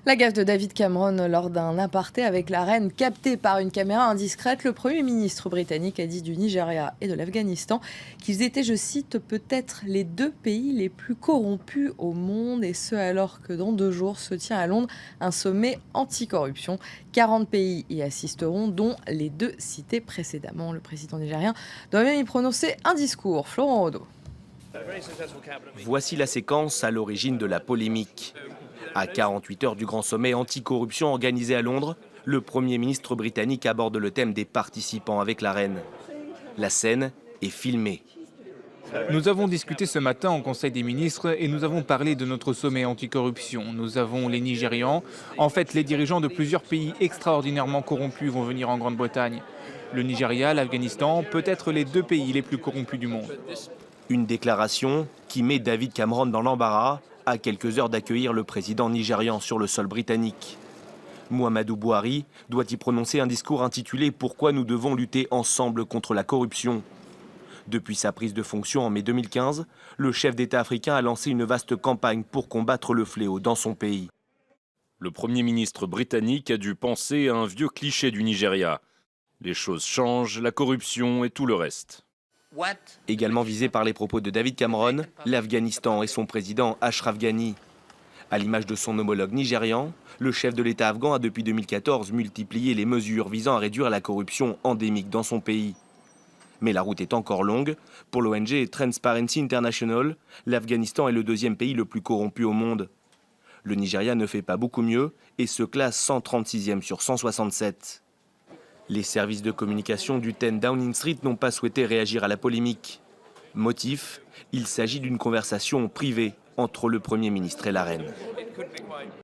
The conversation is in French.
La gaffe de David Cameron lors d'un aparté avec la reine captée par une caméra indiscrète, le Premier ministre britannique a dit du Nigeria et de l'Afghanistan qu'ils étaient, je cite, peut-être les deux pays les plus corrompus au monde, et ce alors que dans 2 jours se tient à Londres un sommet anticorruption. 40 pays y assisteront, dont les deux cités précédemment. Le président nigérien doit même y prononcer un discours. Florent Rodeau. Voici la séquence à l'origine de la polémique. À 48 heures du grand sommet anticorruption organisé à Londres, le Premier ministre britannique aborde le thème des participants avec la reine. La scène est filmée. Nous avons discuté ce matin au Conseil des ministres et nous avons parlé de notre sommet anticorruption. Nous avons les Nigérians. En fait, les dirigeants de plusieurs pays extraordinairement corrompus vont venir en Grande-Bretagne. Le Nigeria, l'Afghanistan, peut-être les deux pays les plus corrompus du monde. Une déclaration qui met David Cameron dans l'embarras à quelques heures d'accueillir le président nigérian sur le sol britannique. Muhammadu Buhari doit y prononcer un discours intitulé « Pourquoi nous devons lutter ensemble contre la corruption ». Depuis sa prise de fonction en mai 2015, le chef d'État africain a lancé une vaste campagne pour combattre le fléau dans son pays. Le Premier ministre britannique a dû penser à un vieux cliché du Nigeria. Les choses changent, la corruption et tout le reste. Également visé par les propos de David Cameron, l'Afghanistan et son président Ashraf Ghani. À l'image de son homologue nigérian, le chef de l'État afghan a depuis 2014 multiplié les mesures visant à réduire la corruption endémique dans son pays. Mais la route est encore longue. Pour l'ONG Transparency International, l'Afghanistan est le deuxième pays le plus corrompu au monde. Le Nigeria ne fait pas beaucoup mieux et se classe 136e sur 167. Les services de communication du 10 Downing Street n'ont pas souhaité réagir à la polémique. Motif, il s'agit d'une conversation privée entre le Premier ministre et la reine.